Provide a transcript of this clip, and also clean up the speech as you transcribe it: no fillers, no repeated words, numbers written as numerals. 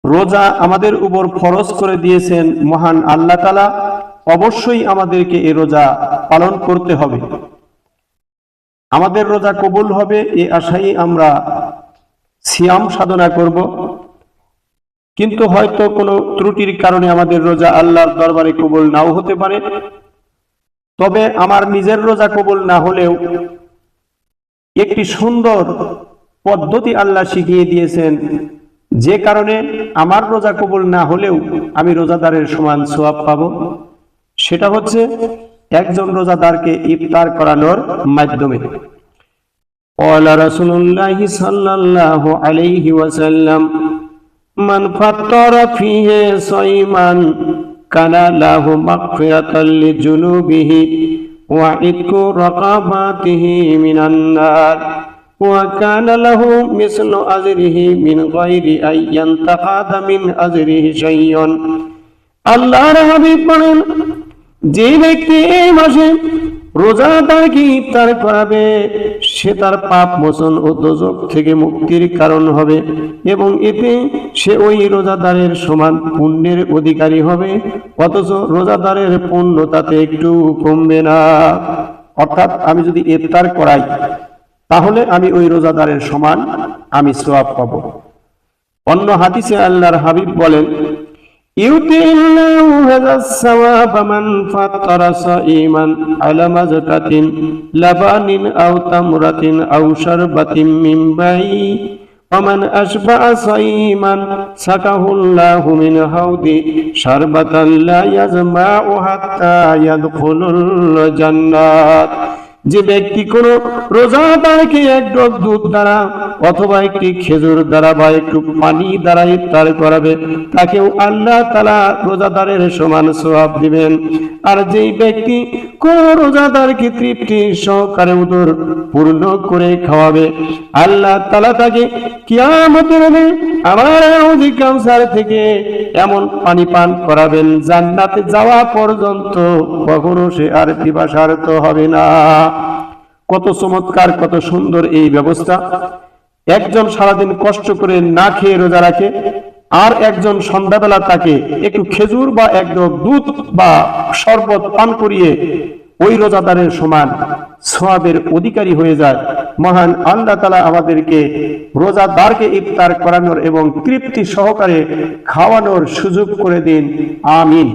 রোজা আমাদের উপর ফরজ করে দিয়েছেন মহান আল্লাহ তাআলা। অবশ্যই আমাদেরকে এই রোজা পালন করতে হবে। আমাদের রোজা কবুল হবে এই আশায় আমরা সিয়াম সাধনা করব। কিন্তু হয়তো কোনো ত্রুটির কারণে আমাদের রোজা আল্লাহর দরবারে কবুল নাও হতে পারে। তবে আমার নিজের রোজা কবুল না হলেও একটি সুন্দর পদ্ধতি আল্লাহ শিখিয়ে দিয়েছেন, যে কারণে আমার রোজা কবুল না হলেও আমি রোজাদারের সমান সওয়াব পাবো। সেটা হচ্ছে একজন রোজাদারকে ইফতার করানোর মাধ্যমে। ক্বালা রাসূলুল্লাহি সাল্লাল্লাহু আলাইহি ওয়াসাল্লাম, মান ফাত্তারা ফিহি সাইমান কানা লাহু মাগফিরাতাল লিজুনুবিহি ওয়া ইতকু রাকাবাতিহি মিনান নার ওয়া কানা লাহু মিসলু আজরিহি মিন গায়রি আইয়ান্তাকাদা মিন আজরিহি শাইয়্যুন। আল্লাহর হাবিব বলেন, যে ব্যক্তি এই মাসে রোজাদারকে ইফতার করাবে সে তার পাপ মোচন ও দোজখ থেকে মুক্তির কারণ হবে এবং এতে সে ওই রোজাদারের সমান পুণ্যের অধিকারী হবে, অথচ রোজাদারের পুণ্য তাতে একটু কমবে না। অর্থাৎ আমি যদি ইফতার করাই তাহলে আমি ওই রোজাদারের সমান আমি সওয়াব পাব। অন্য হাদিসে আল্লাহর হাবিব বলেন, ইউতিল্লাহু হাযাস সাওয়াবা মান ফাত্তারা সাইমান আলা মাযকাতিন লাবানিন আও তামরাতিন আও শারবাতিন মিন বাই ওয়া মান আশবা'a সাইমান সাকাহুল্লাহু মিন হাউদি শারবাতান লা ইয়াজমা'ু হাত্তা ইয়াদখুলুল জান্নাত। যে ব্যক্তি কোন রোজাদারকে এক ডগ দুধ দ্বারা অথবা একটি খেজুর দ্বারা বা একটু পানি দ্বারা ইফতার করাবে তাকেও আল্লাহ তাআলা রোজাদারের সমান সওয়াব দিবেন। আর যেই ব্যক্তি কোন রোজাদারকে তৃপ্তি সহকারে উদর পূর্ণ করে খাওয়াবে আল্লাহ তাআলা তাকে কিয়ামতের দিনে আমার হাউজে কাউসার থেকে এমন পানি পান করাবেন জান্নাতে যাওয়া পর্যন্ত কখনো সে আর পিপাসার্ত হবে না। কত চমৎকার, কত সুন্দর এই ব্যবস্থা। একজন সারাদিন কষ্ট করে না খেয়ে রোজা রাখে, আর একজন সন্ধ্যাবেলা তাকে একটু খেজুর বা এক ডগ দুধ বা শরবত পান করিয়ে ওই রোজাদারের সমান সওয়াবের অধিকারী হয়ে যায়। মহান আল্লাহ তাআলা আমাদেরকে রোজাদারকে ইফতার করানোর এবং তৃপ্তি সহকারে খাওয়ানোর সুযোগ করে দিন। আমিন।